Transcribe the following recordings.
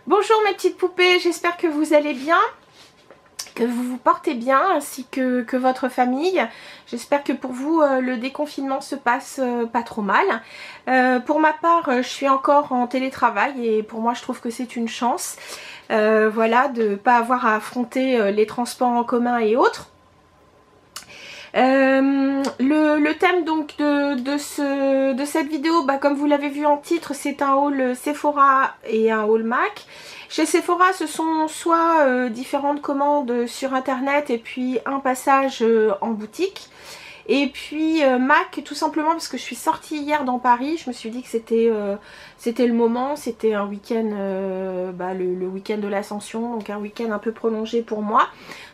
Bonjour mes petites poupées, j'espère que vous allez bien, que vous vous portez bien ainsi que votre famille. J'espère que pour vous le déconfinement se passe pas trop mal. Pour ma part, je suis encore en télétravail et pour moi je trouve que c'est une chance. Voilà, de ne pas avoir à affronter les transports en commun et autres. Le thème donc de cette vidéo, comme vous l'avez vu en titre, c'est un haul Sephora et un haul MAC. Chez Sephora, ce sont soit différentes commandes sur internet et puis un passage en boutique. Et puis MAC, tout simplement parce que je suis sortie hier dans Paris, je me suis dit que c'était le moment, c'était un week-end, le week-end de l'Ascension, donc un week-end un peu prolongé pour moi.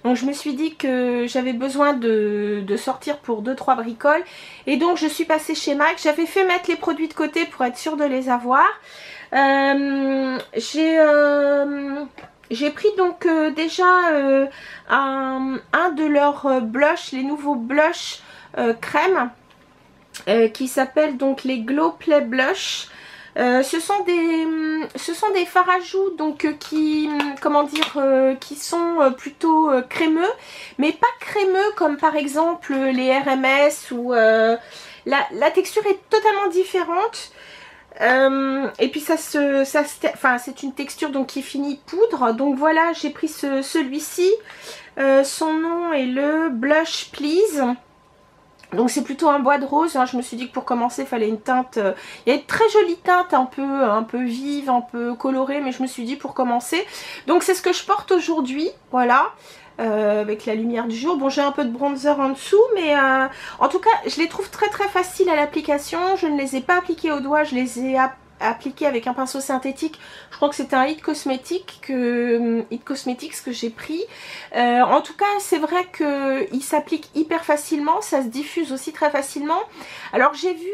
Donc je me suis dit que j'avais besoin de sortir pour 2-3 bricoles. Et donc je suis passée chez MAC, j'avais fait mettre les produits de côté pour être sûre de les avoir. J'ai pris donc déjà un de leurs blushs, les nouveaux blushs crème qui s'appellent donc les Glow Play Blush. Ce sont des fards à joues donc qui sont plutôt crémeux, mais pas crémeux comme par exemple les RMS ou la texture est totalement différente. Et puis c'est une texture donc qui finit poudre. Donc voilà, j'ai pris celui-ci. Son nom est le Blush Please. Donc c'est plutôt un bois de rose, hein. Je me suis dit que pour commencer il fallait une teinte, il y a une très jolie teinte un peu vive, un peu colorée, mais je me suis dit pour commencer. Donc c'est ce que je porte aujourd'hui, voilà, avec la lumière du jour. Bon, j'ai un peu de bronzer en dessous, mais en tout cas je les trouve très faciles à l'application. Je ne les ai pas appliqués au doigt, je les ai appliqué avec un pinceau synthétique. Je crois que c'était un It Cosmetics que j'ai pris. En tout cas c'est vrai qu'il s'applique hyper facilement, ça se diffuse aussi très facilement. Alors j'ai vu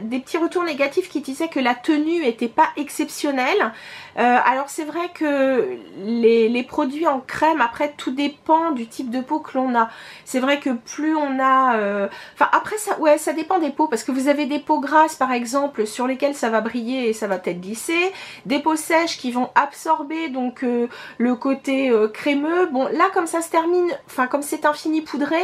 des petits retours négatifs qui disaient que la tenue était pas exceptionnelle. Alors c'est vrai que les produits en crème, après tout dépend du type de peau que l'on a. C'est vrai que plus on a... Enfin après ça dépend des peaux, parce que vous avez des peaux grasses par exemple sur lesquelles ça va briller et ça va peut-être glisser. Des peaux sèches qui vont absorber donc le côté crémeux. Bon là comme ça se termine, enfin comme c'est un fini poudré,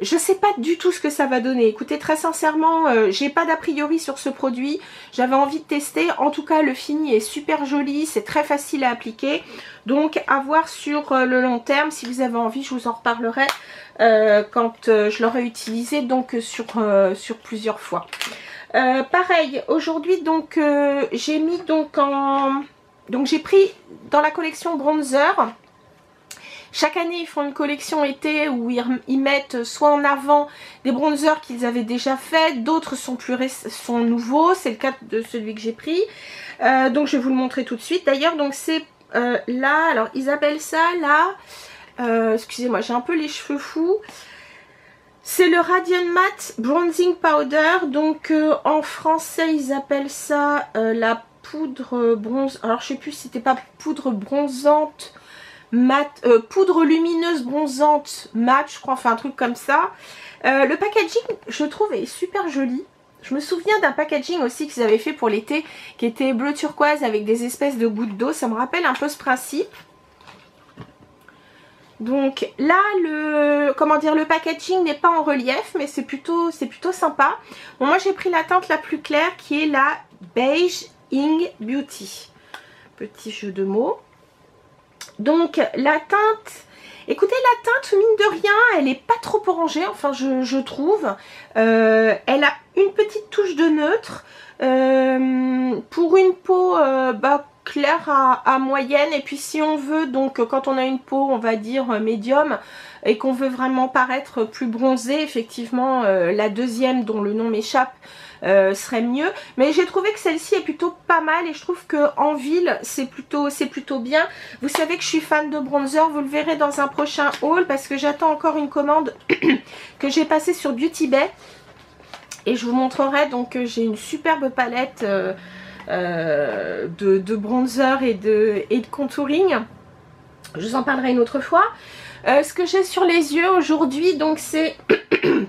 je sais pas du tout ce que ça va donner. Écoutez, très sincèrement, j'ai pas d'a priori sur ce produit. J'avais envie de tester. En tout cas, le fini est super joli. C'est très facile à appliquer. Donc, à voir sur le long terme. Si vous avez envie, je vous en reparlerai quand je l'aurai utilisé donc sur plusieurs fois. Pareil, aujourd'hui, donc, j'ai mis donc en... Donc, j'ai pris dans la collection bronzer. Chaque année, ils font une collection été où ils mettent soit en avant des bronzers qu'ils avaient déjà fait, d'autres sont nouveaux. C'est le cas de celui que j'ai pris. Donc, je vais vous le montrer tout de suite. D'ailleurs, donc c'est là, alors ils appellent ça là, excusez-moi, j'ai un peu les cheveux fous. C'est le Radiant Matte Bronzing Powder. Donc, en français, ils appellent ça la poudre bronze. Alors, je sais plus si c'était pas poudre bronzante. Mat, poudre lumineuse bronzante mat, je crois, enfin un truc comme ça. Le packaging, je trouve, est super joli. Je me souviens d'un packaging aussi qu'ils avaient fait pour l'été, qui était bleu turquoise avec des espèces de gouttes d'eau. Ça me rappelle un peu ce principe. Donc là, le packaging n'est pas en relief, mais c'est plutôt sympa. Bon, moi j'ai pris la teinte la plus claire qui est la Beige Ing Beauty. Petit jeu de mots. Donc la teinte, écoutez, la teinte mine de rien, elle n'est pas trop orangée, enfin je trouve. Elle a une petite touche de neutre pour une peau claire à moyenne. Et puis si on veut, donc quand on a une peau on va dire médium et qu'on veut vraiment paraître plus bronzé, effectivement la deuxième dont le nom m'échappe serait mieux, mais j'ai trouvé que celle-ci est plutôt pas mal et je trouve que en ville c'est plutôt bien. Vous savez que je suis fan de bronzer, vous le verrez dans un prochain haul parce que j'attends encore une commande que j'ai passée sur Beauty Bay et je vous montrerai. Donc j'ai une superbe palette de bronzer et de contouring. Je vous en parlerai une autre fois. Ce que j'ai sur les yeux aujourd'hui, donc c'est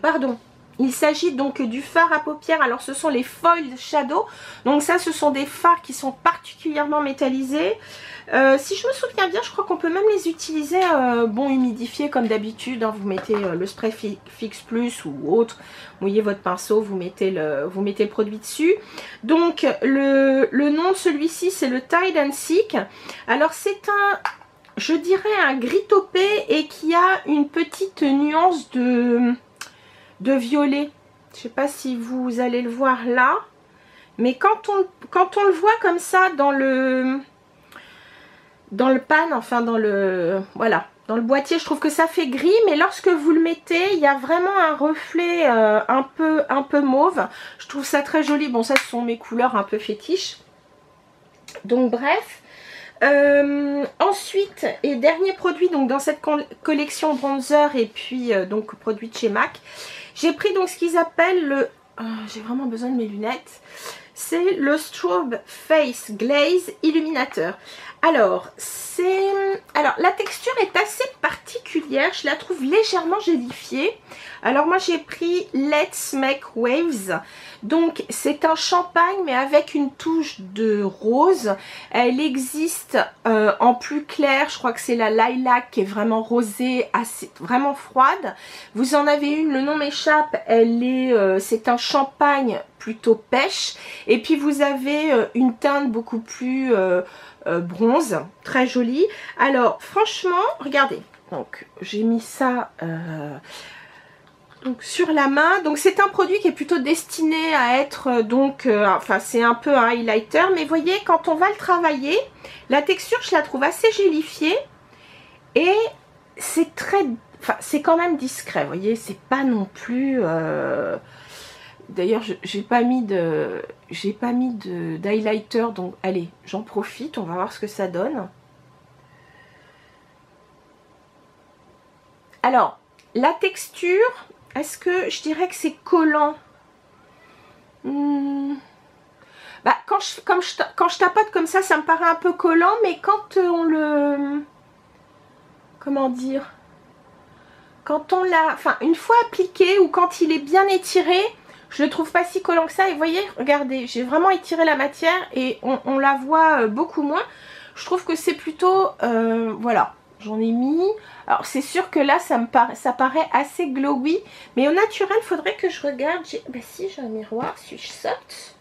pardon, Il s'agit donc du fard à paupières. Alors ce sont les Foiled Shadow. Donc ça, ce sont des fards qui sont particulièrement métallisés. Si je me souviens bien, je crois qu'on peut même les utiliser bon, humidifiés comme d'habitude. Hein. Vous mettez le spray Fix Plus ou autre. Mouillez votre pinceau, vous mettez le produit dessus. Donc le nom de celui-ci, c'est le Tide and Seek. Alors c'est un, je dirais un gris taupé et qui a une petite nuance de violet. Je sais pas si vous allez le voir là. Mais quand on le voit comme ça dans le pan, enfin voilà, dans le boîtier, je trouve que ça fait gris, mais lorsque vous le mettez, il y a vraiment un reflet un peu mauve. Je trouve ça très joli. Bon, ça, ce sont mes couleurs un peu fétiches. Donc, bref. Ensuite, et dernier produit donc dans cette collection bronzer et puis donc produit de chez MAC, j'ai pris donc ce qu'ils appellent le... j'ai vraiment besoin de mes lunettes. C'est le Strobe Face Glaze Illuminateur. Alors, la texture est assez particulière. Je la trouve légèrement gélifiée. Alors, moi, j'ai pris Let's Make Waves. Donc, c'est un champagne, mais avec une touche de rose. Elle existe en plus clair. Je crois que c'est la Lilac qui est vraiment rosée, vraiment froide. Vous en avez une, le nom m'échappe. C'est un champagne plutôt pêche. Et puis, vous avez une teinte beaucoup plus... bronze, très jolie. Alors franchement, regardez, donc j'ai mis ça donc sur la main. Donc c'est un produit qui est plutôt destiné à être donc enfin c'est un peu un highlighter, mais voyez, quand on va le travailler, la texture je la trouve assez gélifiée et c'est très, enfin c'est quand même discret, vous voyez, c'est pas non plus d'ailleurs, j'ai pas mis d'highlighter, donc allez, j'en profite, on va voir ce que ça donne. Alors, la texture, est-ce que je dirais que c'est collant? Bah, quand je tapote comme ça me paraît un peu collant, mais quand on le... Comment dire? Quand on l'a... Enfin, une fois appliqué ou quand il est bien étiré... Je le trouve pas si collant que ça. Et vous voyez, regardez, j'ai vraiment étiré la matière et on la voit beaucoup moins. Je trouve que c'est plutôt... voilà, j'en ai mis. Alors c'est sûr que là, ça paraît assez glowy. Mais au naturel, il faudrait que je regarde. Ben si, j'ai un miroir, si je saute.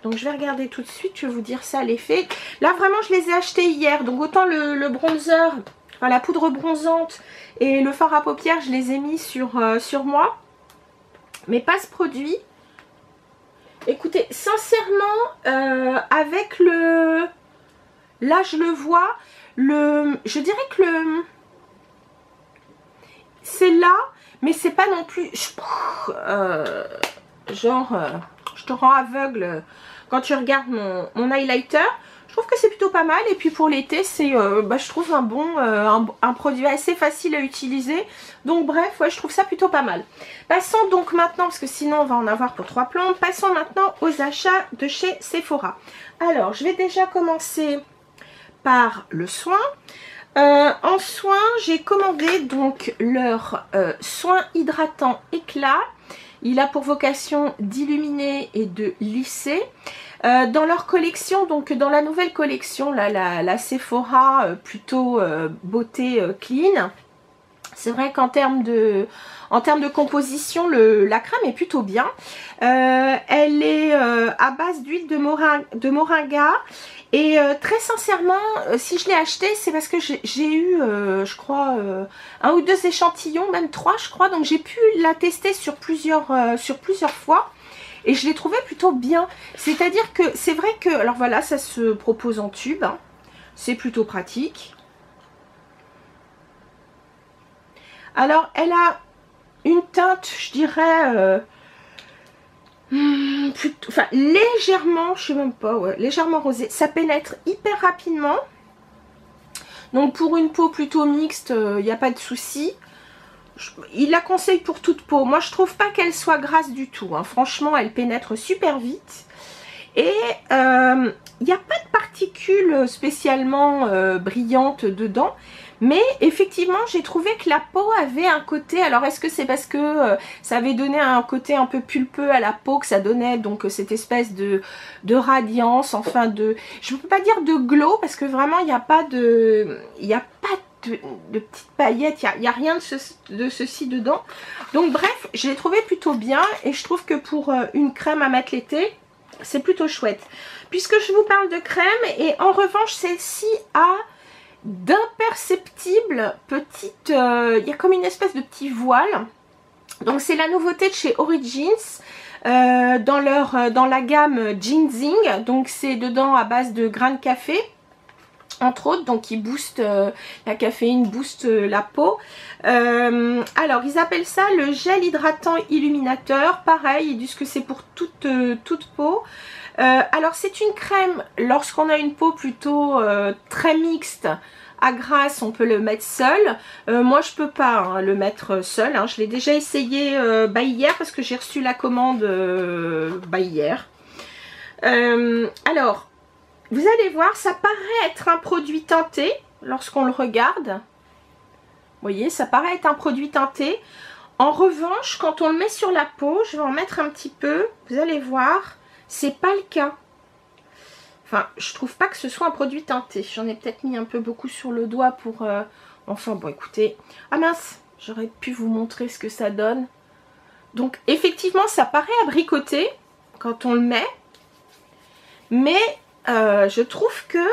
Donc je vais regarder tout de suite, je vais vous dire ça, l'effet. Là, vraiment, je les ai achetés hier. Donc autant le bronzer, enfin, la poudre bronzante et le fard à paupières, je les ai mis sur moi. Mais pas ce produit. Écoutez, sincèrement, avec le... Là, je le vois. Je dirais que c'est là, mais c'est pas non plus... genre, je te rends aveugle quand tu regardes mon highlighter. Je trouve que c'est plutôt pas mal. Et puis pour l'été, c'est, je trouve un produit assez facile à utiliser. Donc bref, ouais, je trouve ça plutôt pas mal. Passons donc maintenant, parce que sinon on va en avoir pour 3 plombes. Passons maintenant aux achats de chez Sephora. Alors, je vais déjà commencer par le soin. En soin, j'ai commandé donc leur soin hydratant éclat. Il a pour vocation d'illuminer et de lisser. Dans leur collection, donc dans la nouvelle collection, là, la Sephora plutôt beauté clean, c'est vrai qu'en termes de composition, la crème est plutôt bien. Elle est à base d'huile de moringa. Et très sincèrement, si je l'ai acheté, c'est parce que j'ai eu, je crois, 1 ou 2 échantillons, même 3 je crois. Donc j'ai pu la tester sur plusieurs fois. Et je l'ai trouvé plutôt bien. C'est-à-dire que c'est vrai que... Alors voilà, ça se propose en tube. Hein. C'est plutôt pratique. Alors, elle a une teinte, je dirais... plutôt, enfin, légèrement, je sais même pas, ouais, légèrement rosée. Ça pénètre hyper rapidement. Donc pour une peau plutôt mixte, il n'y a pas de souci. Il la conseille pour toute peau. Moi, je trouve pas qu'elle soit grasse du tout. Hein. Franchement, elle pénètre super vite. Et il n'y a pas de particules spécialement brillantes dedans. Mais effectivement, j'ai trouvé que la peau avait un côté, alors est-ce que c'est parce que ça avait donné un côté un peu pulpeux à la peau, que ça donnait donc cette espèce de radiance, enfin je ne peux pas dire de glow, parce que vraiment il n'y a pas de petites paillettes, il n'y a rien de ceci dedans. Donc bref, je l'ai trouvé plutôt bien, et je trouve que pour une crème à mettre l'été, c'est plutôt chouette. Puisque je vous parle de crème, et en revanche celle-ci a d'imperceptibles petites, il y a comme une espèce de petit voile. Donc c'est la nouveauté de chez Origins, dans la gamme Ginseng. Donc c'est dedans à base de grains de café, entre autres, donc qui booste la caféine, booste la peau. Alors ils appellent ça le gel hydratant illuminateur. Pareil, ils disent que c'est pour toute peau. Alors c'est une crème, lorsqu'on a une peau plutôt très mixte à grasse, on peut le mettre seul. Moi je peux pas le mettre seul, hein. Je l'ai déjà essayé hier, parce que j'ai reçu la commande hier. Alors vous allez voir, ça paraît être un produit teinté lorsqu'on le regarde. Vous voyez, ça paraît être un produit teinté. En revanche, quand on le met sur la peau, je vais en mettre un petit peu, vous allez voir, c'est pas le cas. Enfin, je trouve pas que ce soit un produit teinté. J'en ai peut-être mis un peu beaucoup sur le doigt pour... Enfin, bon, écoutez. Ah mince, j'aurais pu vous montrer ce que ça donne. Donc, effectivement, ça paraît abricoté quand on le met. Mais je trouve que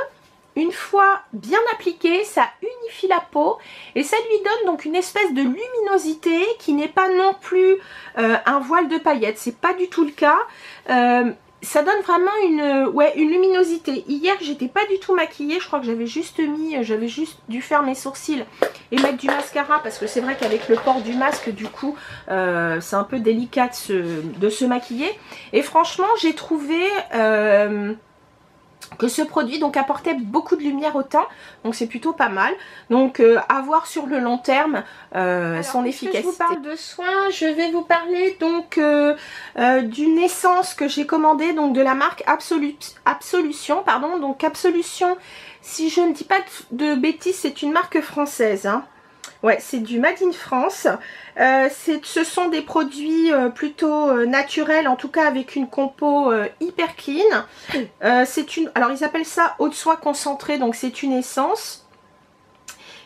une fois bien appliqué, ça unifie la peau. Et ça lui donne donc une espèce de luminosité qui n'est pas non plus un voile de paillettes. C'est pas du tout le cas. Ça donne vraiment une luminosité. Hier, j'étais pas du tout maquillée. Je crois que j'avais juste dû faire mes sourcils et mettre du mascara, parce que c'est vrai qu'avec le port du masque, du coup, c'est un peu délicat de se maquiller. Et franchement, j'ai trouvé que ce produit donc apportait beaucoup de lumière au teint, donc c'est plutôt pas mal. Donc à voir sur le long terme son efficacité. Je vous parle de soins, je vais vous parler donc d'une essence que j'ai commandée, donc de la marque Absolution, pardon. Donc Absolution, si je ne dis pas de bêtises, c'est une marque française, hein. Ouais, c'est du Made in France. Ce sont des produits plutôt naturels, en tout cas avec une compo hyper clean. Alors ils appellent ça eau de soin concentrée, donc c'est une essence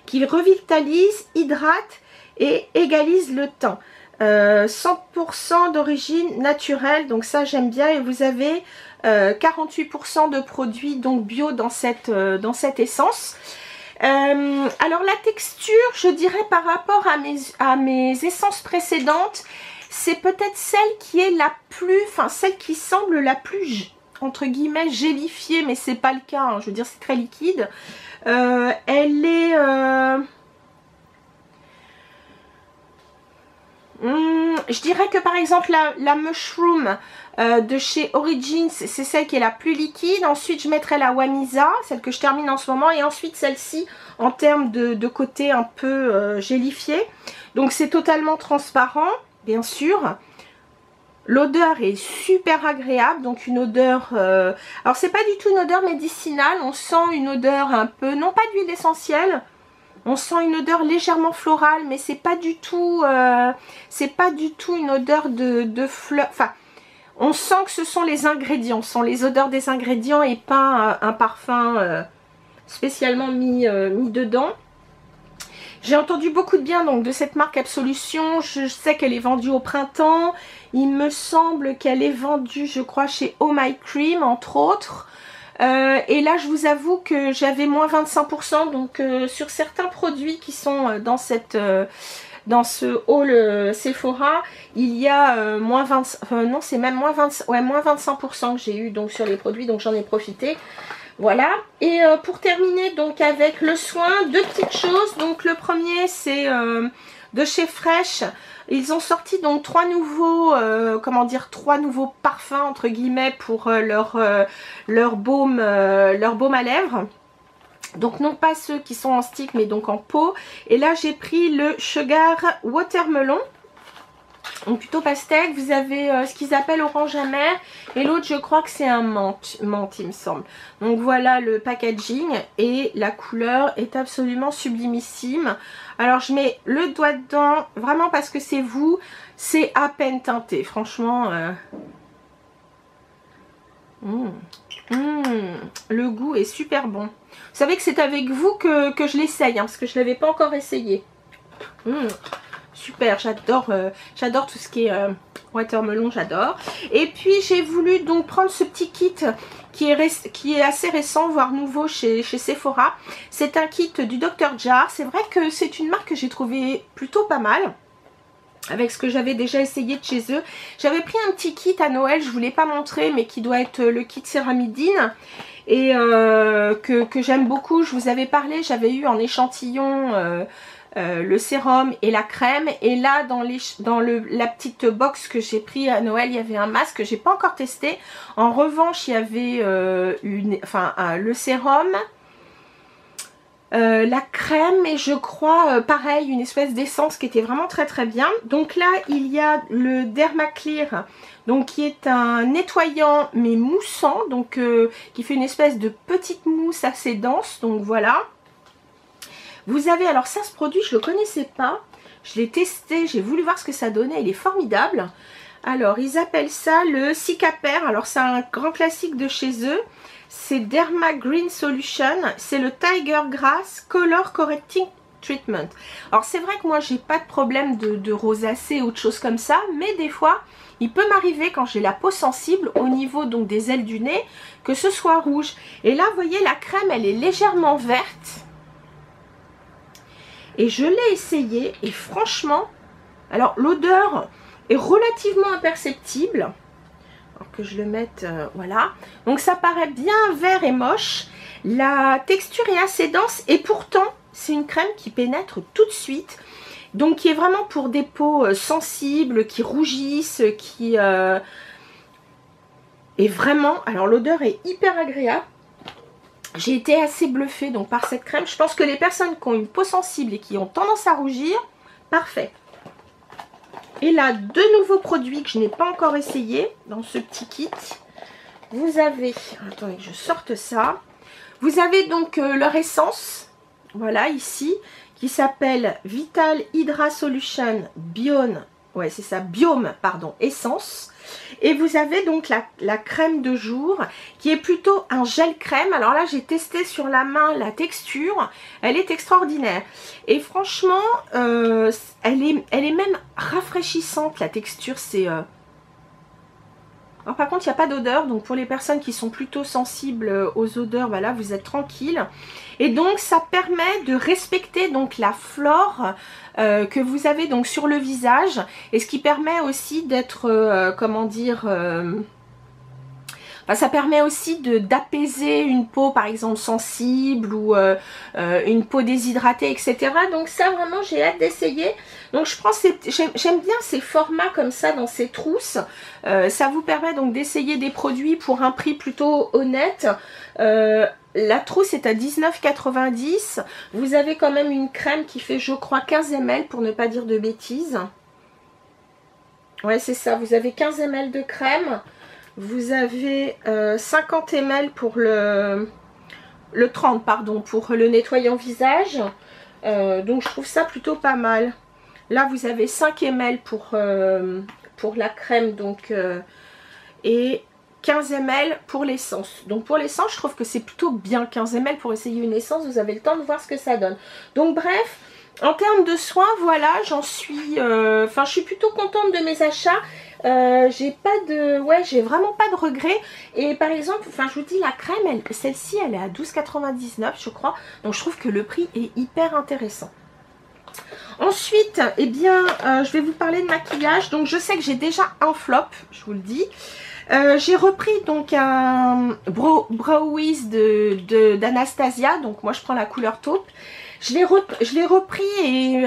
qui revitalise, hydrate et égalise le teint. 100% d'origine naturelle, donc ça j'aime bien. Et vous avez 48% de produits donc bio dans cette essence. Alors la texture, je dirais par rapport à mes essences précédentes, c'est peut-être celle qui est la plus, enfin celle qui semble la plus entre guillemets gélifiée, mais c'est pas le cas, hein. Je veux dire c'est très liquide. Elle est je dirais que par exemple la Mushroom de chez Origins, c'est celle qui est la plus liquide. Ensuite je mettrai la Wamisa, celle que je termine en ce moment, et ensuite celle-ci en termes de côté un peu gélifié. Donc c'est totalement transparent, bien sûr. L'odeur est super agréable, donc une odeur... alors c'est pas du tout une odeur médicinale, on sent une odeur un peu, non pas d'huile essentielle, on sent une odeur légèrement florale, mais c'est pas du tout une odeur de fleurs. Enfin, on sent que ce sont les ingrédients, ce sont les odeurs des ingrédients et pas un parfum spécialement mis dedans. J'ai entendu beaucoup de bien donc de cette marque Absolution. Je sais qu'elle est vendue au printemps. Il me semble qu'elle est vendue, je crois, chez Oh My Cream, entre autres. Et là, je vous avoue que j'avais moins 25%. Donc, sur certains produits qui sont dans ce haul Sephora, il y a moins 20... non, c'est même moins 25% que j'ai eu donc sur les produits. Donc, j'en ai profité. Voilà, et pour terminer donc avec le soin, deux petites choses. Donc le premier c'est de chez Fresh. Ils ont sorti donc trois nouveaux parfums entre guillemets pour leur baume à lèvres. Donc non pas ceux qui sont en stick mais donc en pot. Et là j'ai pris le Sugar Watermelon. donc plutôt pastel. Vous avez ce qu'ils appellent orange amer et l'autre je crois que c'est un menthe il me semble. Donc voilà le packaging et la couleur est absolument sublimissime. Alors je mets le doigt dedans vraiment parce que c'est vous, c'est à peine teinté franchement. Le goût est super bon. Vous savez que c'est avec vous que je l'essaye, hein, parce que je ne l'avais pas encore essayé. Super, j'adore tout ce qui est watermelon, j'adore. Et puis j'ai voulu donc prendre ce petit kit qui est assez récent, voire nouveau chez Sephora. C'est un kit du Dr. Jar. C'est vrai que c'est une marque que j'ai trouvé plutôt pas mal, avec ce que j'avais déjà essayé de chez eux. J'avais pris un petit kit à Noël, je ne vous l'ai pas montré, mais qui doit être le kit céramidine. Et que j'aime beaucoup. Je vous avais parlé, j'avais eu en échantillon le sérum et la crème. Et là, dans la petite box que j'ai pris à Noël, il y avait un masque que j'ai pas encore testé. En revanche, il y avait le sérum, la crème et je crois pareil une espèce d'essence qui était vraiment très très bien. Donc là il y a le Dermaclear, donc qui est un nettoyant mais moussant, donc qui fait une espèce de petite mousse assez dense. Donc voilà, vous avez, alors ça, ce produit je le connaissais pas, je l'ai testé, j'ai voulu voir ce que ça donnait, il est formidable. Alors ils appellent ça le Cicapair, alors c'est un grand classique de chez eux. C'est Derma Green Solution, c'est le Tiger Grass Color Correcting Treatment. Alors c'est vrai que moi j'ai pas de problème de rosacée ou de choses comme ça, mais des fois il peut m'arriver quand j'ai la peau sensible au niveau donc des ailes du nez que ce soit rouge. Et là vous voyez la crème elle est légèrement verte. Et je l'ai essayé et franchement, alors l'odeur est relativement imperceptible. Alors que je le mette, voilà. Donc ça paraît bien vert et moche. La texture est assez dense et pourtant c'est une crème qui pénètre tout de suite. Donc qui est vraiment pour des peaux sensibles, qui rougissent, qui est vraiment... Alors l'odeur est hyper agréable. J'ai été assez bluffée donc par cette crème. Je pense que les personnes qui ont une peau sensible et qui ont tendance à rougir, parfait. Et là, deux nouveaux produits que je n'ai pas encore essayé dans ce petit kit. Vous avez, attendez que je sorte ça. Vous avez donc leur essence, voilà ici, qui s'appelle Vital Hydra Solution Biome, ouais c'est ça, Biome, pardon, essence. Et vous avez donc la crème de jour qui est plutôt un gel crème. Alors là j'ai testé sur la main la texture, elle est extraordinaire. Et franchement elle est même rafraîchissante la texture. C'est alors par contre il n'y a pas d'odeur, donc pour les personnes qui sont plutôt sensibles aux odeurs, voilà, vous êtes tranquille. Et donc ça permet de respecter donc la flore que vous avez donc sur le visage, et ce qui permet aussi d'être comment dire, ça permet aussi d'apaiser une peau par exemple sensible ou une peau déshydratée, etc. Donc ça vraiment j'ai hâte d'essayer. Donc je prends j'aime bien ces formats comme ça dans ces trousses. Ça vous permet donc d'essayer des produits pour un prix plutôt honnête. La trousse est à 19,90 €. Vous avez quand même une crème qui fait je crois 15 ml pour ne pas dire de bêtises. Ouais c'est ça, vous avez 15 ml de crème. Vous avez 50 ml pour le 30 pardon, pour le nettoyant visage. Donc je trouve ça plutôt pas mal. Là vous avez 5 ml pour la crème donc et 15 ml pour l'essence. Donc pour l'essence je trouve que c'est plutôt bien, 15 ml pour essayer une essence, vous avez le temps de voir ce que ça donne. Donc bref, en termes de soins, voilà, j'en suis je suis plutôt contente de mes achats. J'ai vraiment pas de regrets. Et par exemple, je vous dis, la crème, celle-ci elle est à 12,99 € je crois. Donc je trouve que le prix est hyper intéressant. Ensuite, eh bien, je vais vous parler de maquillage. Donc je sais que j'ai déjà un flop, je vous le dis. J'ai repris donc un Brow Wiz d'Anastasia. Donc moi je prends la couleur taupe. Je l'ai repris et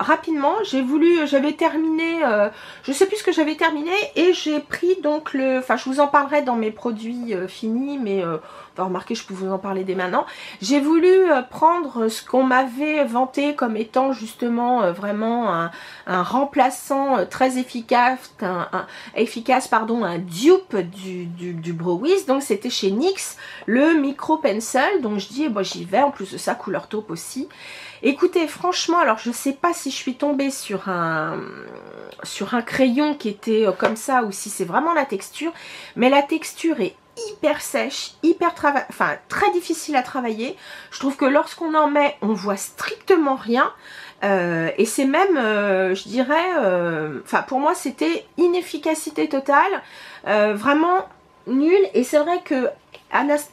rapidement, j'avais terminé, je sais plus ce que j'avais terminé, et j'ai pris donc enfin je vous en parlerai dans mes produits finis, mais enfin remarquez, je peux vous en parler dès maintenant. J'ai voulu prendre ce qu'on m'avait vanté comme étant justement vraiment un remplaçant très efficace, un dupe du Brow Wiz. Donc c'était chez NYX, le Micro Pencil. Donc je dis, bon, j'y vais, en plus de ça, couleur taupe aussi. Écoutez, franchement, alors je sais pas si je suis tombée sur un crayon qui était comme ça ou si c'est vraiment la texture, mais la texture est hyper sèche, très difficile à travailler. Je trouve que lorsqu'on en met, on voit strictement rien. Et c'est même, je dirais, pour moi c'était inefficacité totale, vraiment nul. Et c'est vrai que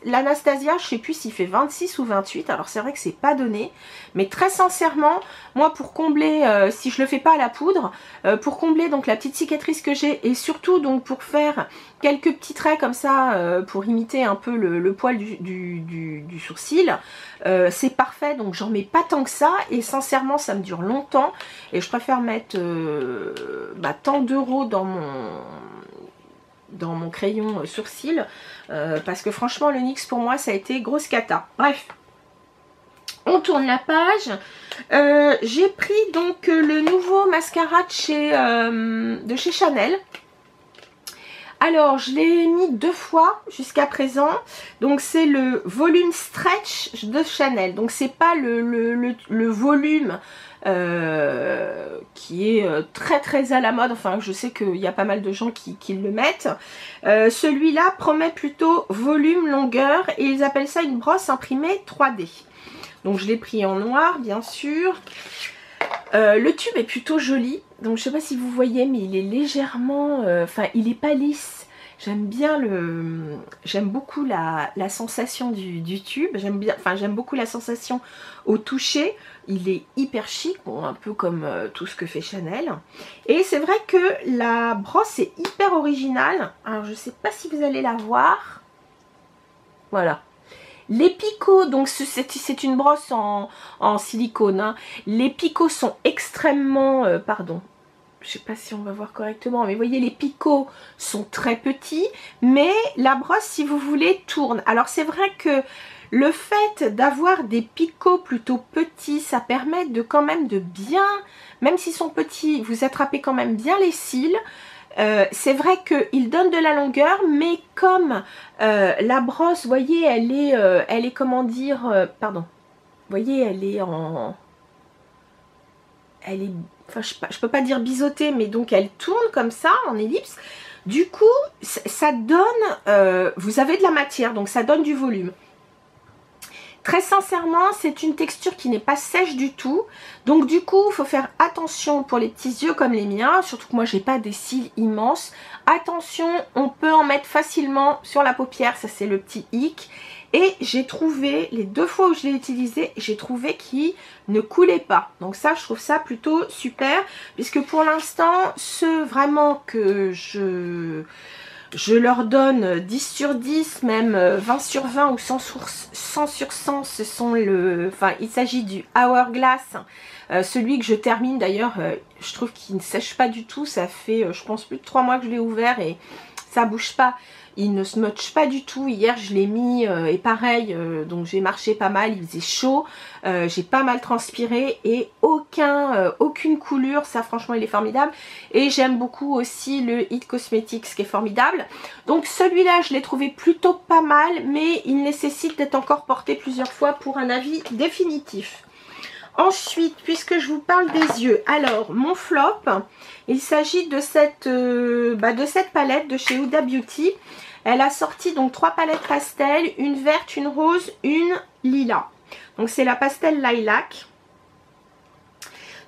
l'Anastasia, je sais plus s'il fait 26 ou 28, alors c'est vrai que c'est pas donné, mais très sincèrement, moi pour combler, si je le fais pas à la poudre, pour combler donc la petite cicatrice que j'ai, et surtout donc pour faire quelques petits traits comme ça, pour imiter un peu le poil du sourcil, c'est parfait. Donc j'en mets pas tant que ça, et sincèrement ça me dure longtemps, et je préfère mettre tant d'euros dans mon crayon sourcil, parce que franchement le NYX pour moi ça a été grosse cata. Bref, on tourne la page. J'ai pris donc le nouveau mascara de chez Chanel. Alors je l'ai mis 2 fois jusqu'à présent. Donc c'est le volume stretch de Chanel. Donc c'est pas le volume qui est très à la mode. Enfin je sais qu'il y a pas mal de gens qui le mettent. Celui-là promet plutôt volume, longueur, et ils appellent ça une brosse imprimée 3D. Donc je l'ai pris en noir bien sûr. Le tube est plutôt joli, donc je sais pas si vous voyez, mais il est légèrement, il est pas lisse. J'aime beaucoup la sensation du tube. J'aime beaucoup la sensation au toucher. Il est hyper chic, bon, un peu comme tout ce que fait Chanel. Et c'est vrai que la brosse est hyper originale. Alors je sais pas si vous allez la voir. Voilà. Les picots, donc c'est une brosse en silicone, hein. Les picots sont extrêmement, je sais pas si on va voir correctement, mais vous voyez, les picots sont très petits, mais la brosse, si vous voulez, tourne. Alors c'est vrai que le fait d'avoir des picots plutôt petits, ça permet de quand même de bien, même s'ils sont petits, vous attrapez quand même bien les cils. C'est vrai qu'il donne de la longueur, mais comme la brosse, vous voyez, elle est comment dire, vous voyez, elle est je peux pas dire biseautée, mais donc elle tourne comme ça en ellipse. Du coup, ça donne, vous avez de la matière, donc ça donne du volume. Très sincèrement, c'est une texture qui n'est pas sèche du tout. Donc du coup, il faut faire attention pour les petits yeux comme les miens. Surtout que moi, j'ai pas des cils immenses. Attention, on peut en mettre facilement sur la paupière. Ça, c'est le petit hic. Et j'ai trouvé, les 2 fois où je l'ai utilisé, j'ai trouvé qu'il ne coulait pas. Donc ça, je trouve ça plutôt super. Puisque pour l'instant, ceux vraiment que je leur donne 10 sur 10, même 20 sur 20 ou 100 sur 100, ce sont il s'agit du Hourglass. Celui que je termine d'ailleurs, je trouve qu'il ne sèche pas du tout. Ça fait, je pense, plus de 3 mois que je l'ai ouvert et ça bouge pas. Il ne smudge pas du tout. Hier je l'ai mis et pareil, donc j'ai marché pas mal, il faisait chaud, j'ai pas mal transpiré et aucune coulure. Ça franchement il est formidable. Et j'aime beaucoup aussi le It Cosmetics qui est formidable. Donc celui-là je l'ai trouvé plutôt pas mal, mais il nécessite d'être encore porté plusieurs fois pour un avis définitif. Ensuite, puisque je vous parle des yeux, alors mon flop, il s'agit de cette palette de chez Huda Beauty. Elle a sorti donc 3 palettes pastel, une verte, une rose, une lilas. Donc c'est la pastel lilac.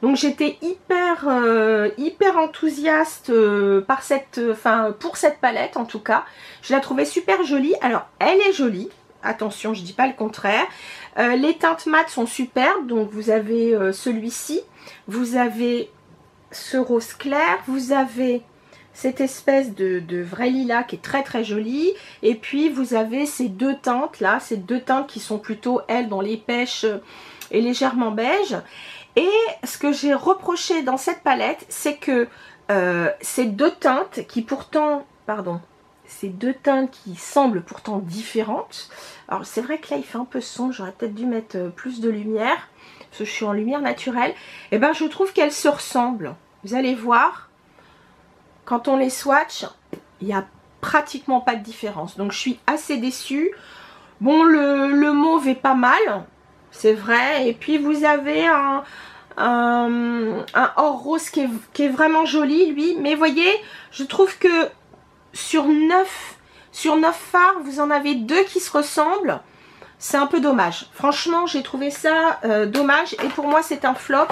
Donc j'étais hyper enthousiaste pour cette palette en tout cas. Je la trouvais super jolie. Alors elle est jolie, attention, je dis pas le contraire. Les teintes mat sont superbes. Donc vous avez celui-ci, vous avez ce rose clair, vous avez cette espèce de vrai lilas qui est très jolie, et puis vous avez ces 2 teintes là, ces 2 teintes qui sont plutôt elles dans les pêches et légèrement beige. Et ce que j'ai reproché dans cette palette, c'est que ces deux teintes qui pourtant, pardon, ces deux teintes qui semblent pourtant différentes. Alors c'est vrai que là il fait un peu sombre, j'aurais peut-être dû mettre plus de lumière, parce que je suis en lumière naturelle. Et ben je trouve qu'elles se ressemblent. Vous allez voir, quand on les swatch, il n'y a pratiquement pas de différence. Donc je suis assez déçue. Bon, le mauve est pas mal, c'est vrai. Et puis vous avez un or rose qui est vraiment joli, lui. Mais voyez, je trouve que sur 9 fards, vous en avez 2 qui se ressemblent. C'est un peu dommage. Franchement, j'ai trouvé ça dommage. Et pour moi, c'est un flop.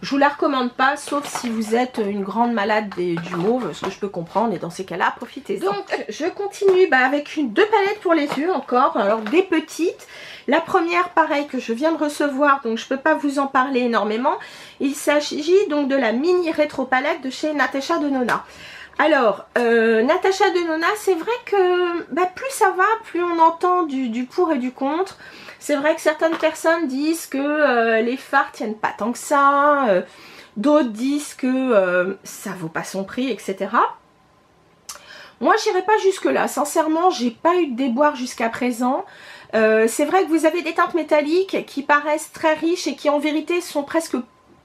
Je vous la recommande pas, sauf si vous êtes une grande malade du mauve, ce que je peux comprendre, et dans ces cas-là, profitez-en. Donc, je continue avec deux palettes pour les yeux encore, alors des petites. La première, pareil, que je viens de recevoir, donc je peux pas vous en parler énormément. Il s'agit donc de la mini rétro palette de chez Natasha Denona. Alors, Natasha Denona, c'est vrai que plus ça va, plus on entend du pour et du contre. C'est vrai que certaines personnes disent que les fards tiennent pas tant que ça, d'autres disent que ça vaut pas son prix, etc. Moi, j'irai pas jusque là. Sincèrement, j'ai pas eu de déboire jusqu'à présent. C'est vrai que vous avez des teintes métalliques qui paraissent très riches et qui en vérité sont presque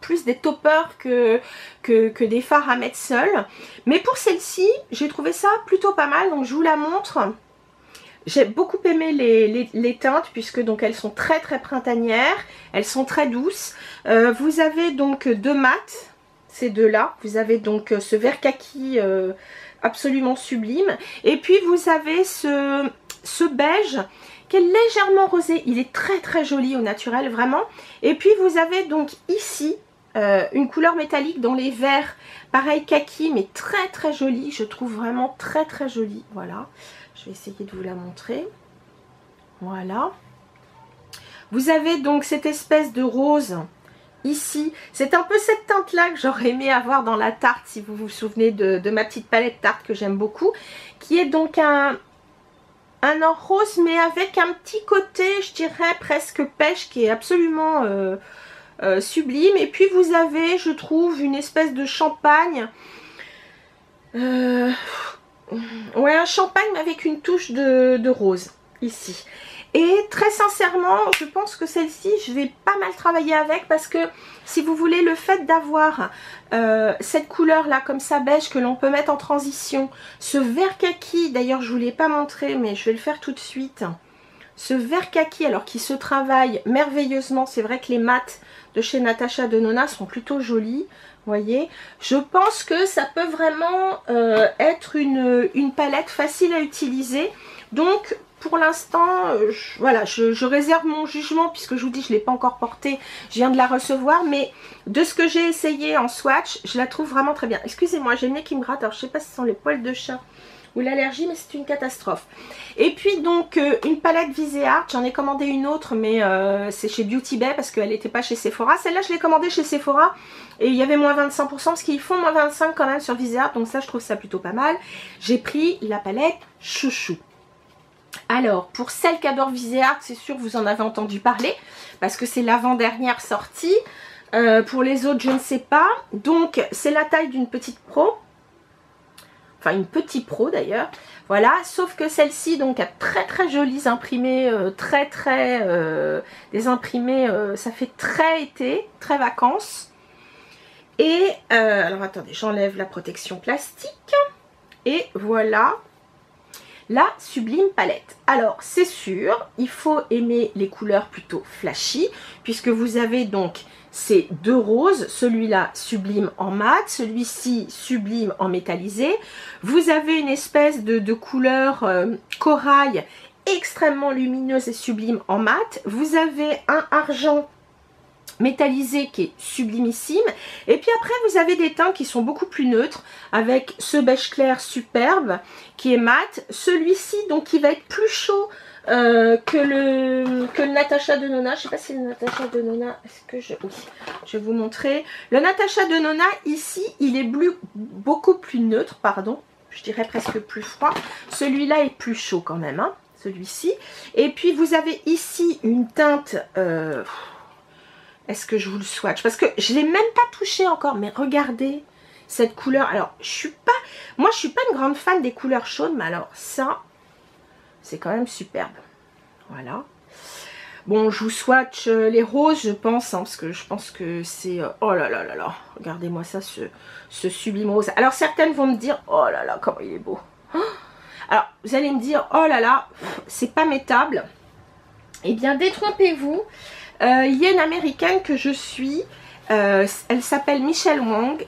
plus des toppers que des fards à mettre seuls. Mais pour celle-ci, j'ai trouvé ça plutôt pas mal, donc je vous la montre. J'ai beaucoup aimé les teintes puisque donc elles sont très printanières, elles sont très douces. Vous avez donc deux mats, ces deux-là. Vous avez donc ce vert kaki absolument sublime. Et puis vous avez ce beige qui est légèrement rosé. Il est très joli au naturel, vraiment. Et puis vous avez donc ici une couleur métallique dans les verts, pareil kaki, mais très jolie. Je trouve vraiment très jolie. Voilà. Je vais essayer de vous la montrer. Voilà. Vous avez donc cette espèce de rose ici. C'est un peu cette teinte-là que j'aurais aimé avoir dans la tarte, si vous vous souvenez de ma petite palette tarte que j'aime beaucoup. Qui est donc un or rose, mais avec un petit côté, je dirais, presque pêche, qui est absolument sublime. Et puis vous avez, je trouve, une espèce de champagne. Ouais, un champagne avec une touche de rose ici. Et très sincèrement, je pense que celle-ci, je vais pas mal travailler avec, parce que si vous voulez, le fait d'avoir cette couleur là comme ça beige que l'on peut mettre en transition, ce vert kaki, d'ailleurs je vous l'ai pas montré mais je vais le faire tout de suite, ce vert kaki alors qui se travaille merveilleusement. C'est vrai que les mats de chez Natasha Denona sont plutôt jolis. Voyez, je pense que ça peut vraiment être une palette facile à utiliser. Donc pour l'instant, voilà, je réserve mon jugement puisque je vous dis, je ne l'ai pas encore portée, je viens de la recevoir. Mais de ce que j'ai essayé en swatch, je la trouve vraiment très bien. Excusez-moi, j'ai le nez qui me gratte. Alors je ne sais pas si ce sont les poils de chat ou l'allergie, mais c'est une catastrophe. Et puis donc une palette Viseart, j'en ai commandé une autre, mais c'est chez Beauty Bay parce qu'elle n'était pas chez Sephora. Celle-là je l'ai commandée chez Sephora et il y avait moins 25% parce qu'ils font moins 25 quand même sur Viseart, donc ça je trouve ça plutôt pas mal. J'ai pris la palette Chouchou. Alors pour celle qui adore Viseart, c'est sûr vous en avez entendu parler parce que c'est l'avant-dernière sortie. Pour les autres je ne sais pas. Donc c'est la taille d'une petite pro. Enfin une petite pro d'ailleurs, voilà, sauf que celle-ci donc a très jolis imprimés, des imprimés, ça fait très été, très vacances. Et alors attendez, j'enlève la protection plastique et voilà la sublime palette. Alors c'est sûr, il faut aimer les couleurs plutôt flashy puisque vous avez donc ces deux roses, celui-là sublime en mat, celui-ci sublime en métallisé. Vous avez une espèce de couleur corail extrêmement lumineuse et sublime en mat. Vous avez un argent métallisé qui est sublimissime. Et puis après vous avez des teints qui sont beaucoup plus neutres avec ce beige clair superbe qui est mat. Celui-ci donc qui va être plus chaud que le Natasha Denona. Je sais pas si le Natasha Denona, est-ce que je... Oui, je vais vous montrer. Le Natasha Denona ici, il est beaucoup plus neutre, pardon. Je dirais presque plus froid. Celui-là est plus chaud quand même, hein, celui-ci. Et puis vous avez ici une teinte... est-ce que je vous le swatch? Parce que je ne l'ai même pas touché encore, mais regardez cette couleur. Alors, moi je suis pas une grande fan des couleurs chaudes, mais alors ça, c'est quand même superbe. Voilà. Bon, je vous swatch les roses, je pense, hein, parce que je pense que c'est... oh là là là là, regardez-moi ça, ce sublime rose. Alors, certaines vont me dire, oh là là, comment il est beau. Alors, vous allez me dire, oh là là, c'est pas mettable. Eh bien, détrompez-vous. Il y a une américaine que je suis, elle s'appelle Michelle Wang.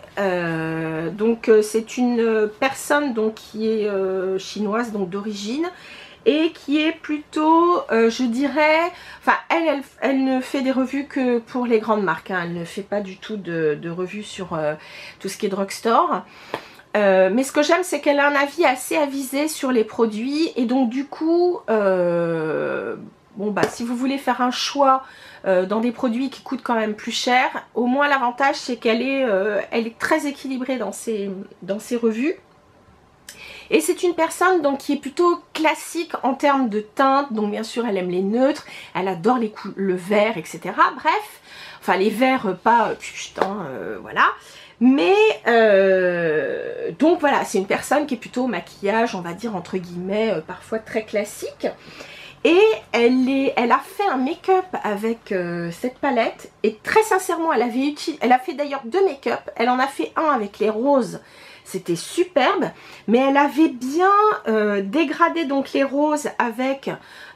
Donc, c'est une personne donc, qui est chinoise, donc d'origine. Et qui est plutôt, je dirais, enfin elle ne fait des revues que pour les grandes marques, hein. Elle ne fait pas du tout de revues sur tout ce qui est drugstore. Mais ce que j'aime, c'est qu'elle a un avis assez avisé sur les produits. Et donc du coup, bon bah si vous voulez faire un choix dans des produits qui coûtent quand même plus cher, au moins l'avantage c'est qu'elle est, elle est très équilibrée dans ses revues. Et c'est une personne donc qui est plutôt classique en termes de teinte, donc bien sûr elle aime les neutres, elle adore le vert, etc. Bref, enfin les verts pas putain, voilà. Mais donc voilà, c'est une personne qui est plutôt maquillage, on va dire entre guillemets, parfois très classique. Et elle a fait un make-up avec cette palette. Et très sincèrement, elle a fait d'ailleurs 2 make-up. Elle en a fait un avec les roses. C'était superbe. Mais elle avait bien dégradé donc les roses avec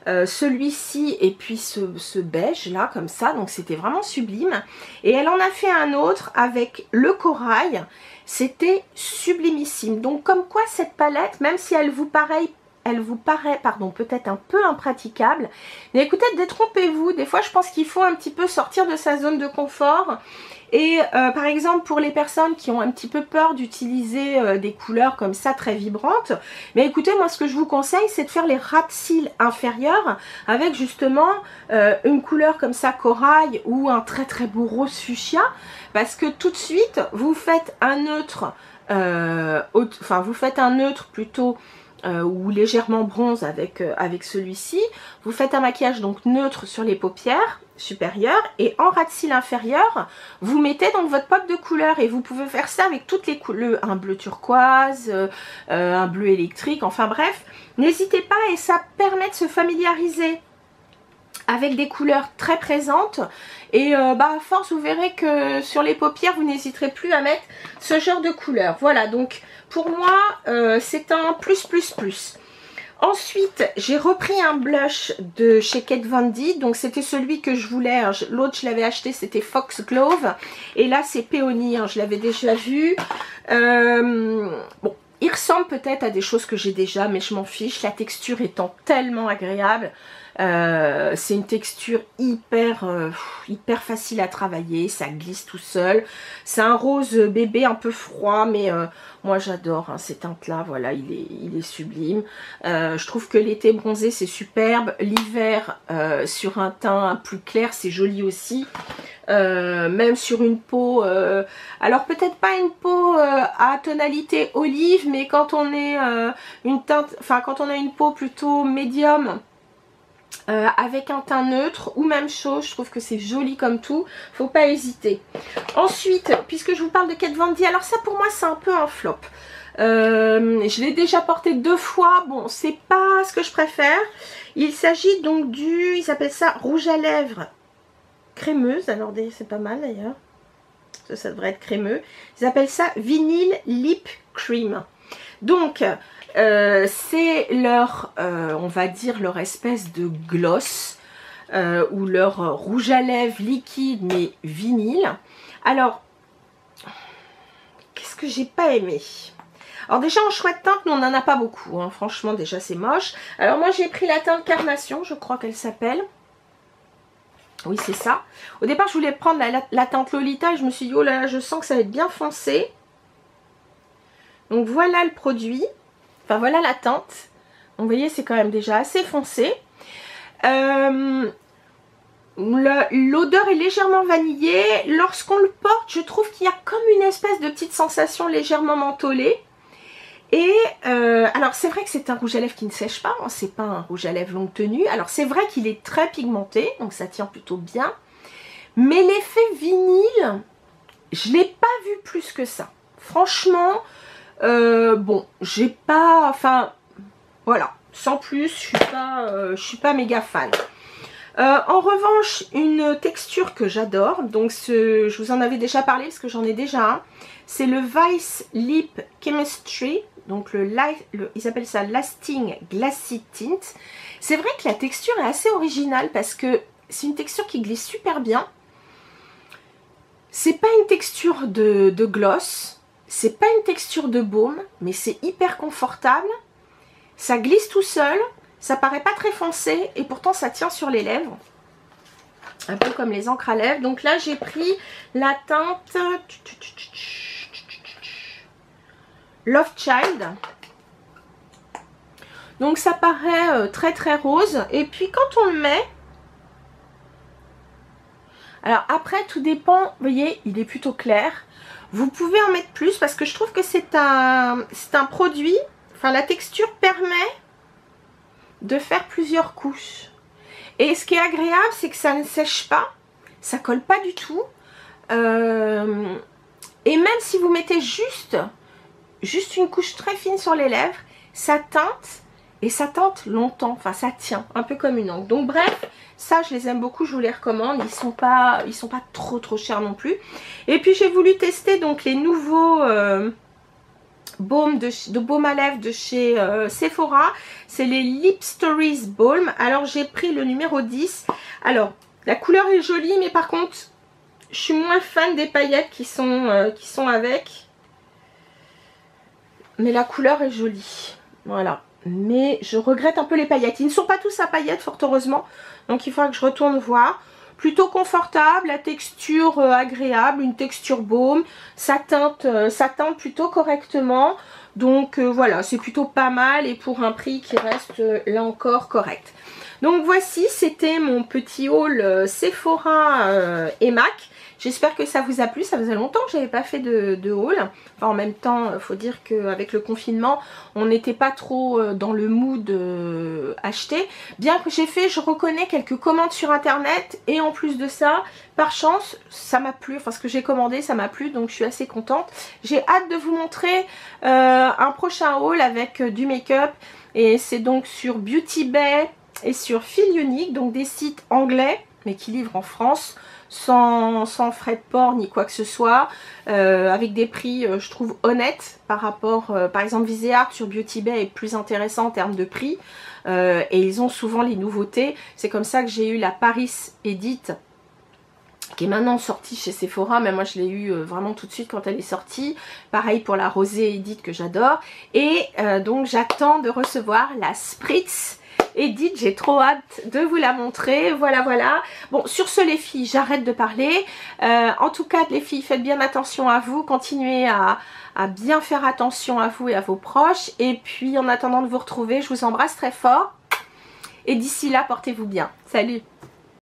celui-ci et puis ce beige là, comme ça. Donc c'était vraiment sublime. Et elle en a fait un autre avec le corail. C'était sublimissime. Donc comme quoi cette palette, même si elle vous paraît pardon, peut-être un peu impraticable, mais écoutez, détrompez-vous, des fois je pense qu'il faut un petit peu sortir de sa zone de confort. Et par exemple pour les personnes qui ont un petit peu peur d'utiliser des couleurs comme ça très vibrantes, mais écoutez, moi ce que je vous conseille c'est de faire les ras de cils inférieurs avec justement une couleur comme ça corail ou un très très beau rose fuchsia, parce que tout de suite vous faites un neutre, enfin vous faites un neutre plutôt ou légèrement bronze avec celui-ci. Vous faites un maquillage donc neutre sur les paupières supérieures et en ras de cils inférieur, vous mettez donc votre pop de couleur et vous pouvez faire ça avec toutes les couleurs, un bleu turquoise, un bleu électrique, enfin bref, n'hésitez pas et ça permet de se familiariser avec des couleurs très présentes et bah à force vous verrez que sur les paupières vous n'hésiterez plus à mettre ce genre de couleur. Voilà, donc pour moi c'est un plus. Ensuite j'ai repris un blush de chez Kat Von D, donc c'était celui que je voulais, l'autre je l'avais acheté, c'était Foxglove et là c'est Peony, hein, je l'avais déjà vu. Bon, il ressemble peut-être à des choses que j'ai déjà, mais je m'en fiche, la texture étant tellement agréable. C'est une texture hyper facile à travailler, ça glisse tout seul. C'est un rose bébé un peu froid, mais moi j'adore hein, ces teintes là, voilà, il est sublime. Je trouve que l'été bronzé c'est superbe, l'hiver sur un teint plus clair c'est joli aussi. Même sur une peau, alors peut-être pas une peau à tonalité olive, mais quand on est quand on a une peau plutôt médium, avec un teint neutre ou même chaud, je trouve que c'est joli comme tout, faut pas hésiter. Ensuite, puisque je vous parle de Kat Von D, alors ça pour moi c'est un peu un flop. Je l'ai déjà porté 2 fois, bon c'est pas ce que je préfère. Il s'agit donc ils appellent ça rouge à lèvres crémeuse, alors c'est pas mal d'ailleurs, ça devrait être crémeux. Ils appellent ça Vinyl Lip Cream. Donc c'est leur, on va dire leur espèce de gloss ou leur rouge à lèvres liquide mais vinyle. Alors, qu'est-ce que j'ai pas aimé? Alors déjà en choix de teinte, nous on n'en a pas beaucoup, hein. Franchement déjà c'est moche. Alors moi j'ai pris la teinte Carnation, je crois qu'elle s'appelle. Oui c'est ça. Au départ je voulais prendre la teinte Lolita et je me suis dit oh là là, je sens que ça va être bien foncé. Donc voilà le produit. Enfin voilà la teinte. Donc vous voyez c'est quand même déjà assez foncé. L'odeur est légèrement vanillée. Lorsqu'on le porte je trouve qu'il y a comme une espèce de petite sensation légèrement mentholée. Et alors c'est vrai que c'est un rouge à lèvres qui ne sèche pas. Hein, c'est pas un rouge à lèvres longue tenue. Alors c'est vrai qu'il est très pigmenté. Donc ça tient plutôt bien. Mais l'effet vinyle, je l'ai pas vu plus que ça. Franchement, bon, j'ai pas, enfin, voilà, sans plus, je suis pas méga fan. En revanche, une texture que j'adore, donc je vous en avais déjà parlé parce que j'en ai déjà un, c'est le Vice Lip Chemistry, donc ils appellent ça Lasting Glassy Tint. C'est vrai que la texture est assez originale parce que c'est une texture qui glisse super bien. C'est pas une texture de gloss, c'est pas une texture de baume, mais c'est hyper confortable. Ça glisse tout seul, ça paraît pas très foncé et pourtant ça tient sur les lèvres. Un peu comme les encres à lèvres. Donc là j'ai pris la teinte Love Child. Donc ça paraît très très rose. Et puis quand on le met, alors après tout dépend, vous voyez il est plutôt clair. Vous pouvez en mettre plus parce que je trouve que c'est un produit, enfin la texture permet de faire plusieurs couches. Et ce qui est agréable c'est que ça ne sèche pas, ça colle pas du tout. Et même si vous mettez juste une couche très fine sur les lèvres, ça teinte et ça teinte longtemps, enfin ça tient un peu comme une encre. Donc bref, ça je les aime beaucoup, je vous les recommande, ils sont pas trop chers non plus. Et puis j'ai voulu tester donc les nouveaux baumes de baume à lèvres de chez Sephora, c'est les Lip Stories Balm. Alors j'ai pris le numéro 10. Alors la couleur est jolie mais par contre je suis moins fan des paillettes qui sont avec. Mais la couleur est jolie. Voilà. Mais je regrette un peu les paillettes. Ils ne sont pas tous à paillettes, fort heureusement. Donc il faudra que je retourne voir. Plutôt confortable, la texture agréable, une texture baume. Ça teinte plutôt correctement. Donc voilà, c'est plutôt pas mal. Et pour un prix qui reste là encore correct. Donc voici, c'était mon petit haul Sephora et MAC. J'espère que ça vous a plu, ça faisait longtemps que j'avais pas fait de haul. Enfin, en même temps, il faut dire qu'avec le confinement, on n'était pas trop dans le mood acheter. Bien que j'ai fait, je reconnais quelques commandes sur internet et en plus de ça, par chance, ça m'a plu. Enfin, ce que j'ai commandé, ça m'a plu, donc je suis assez contente. J'ai hâte de vous montrer un prochain haul avec du make-up et c'est donc sur Beauty Bay et sur Feel Unique, donc des sites anglais mais qui livrent en France. Sans frais de port ni quoi que ce soit, avec des prix je trouve honnêtes par rapport, par exemple Viseart sur Beauty Bay est plus intéressant en termes de prix, et ils ont souvent les nouveautés. C'est comme ça que j'ai eu la Paris Edit qui est maintenant sortie chez Sephora, mais moi je l'ai eu vraiment tout de suite quand elle est sortie. Pareil pour la Rosé Edit que j'adore, et donc j'attends de recevoir la Spritz Edit, j'ai trop hâte de vous la montrer. Voilà, voilà. Bon, sur ce les filles, j'arrête de parler. En tout cas, les filles, faites bien attention à vous. Continuez à bien faire attention à vous et à vos proches. Et puis, en attendant de vous retrouver, je vous embrasse très fort. Et d'ici là, portez-vous bien. Salut!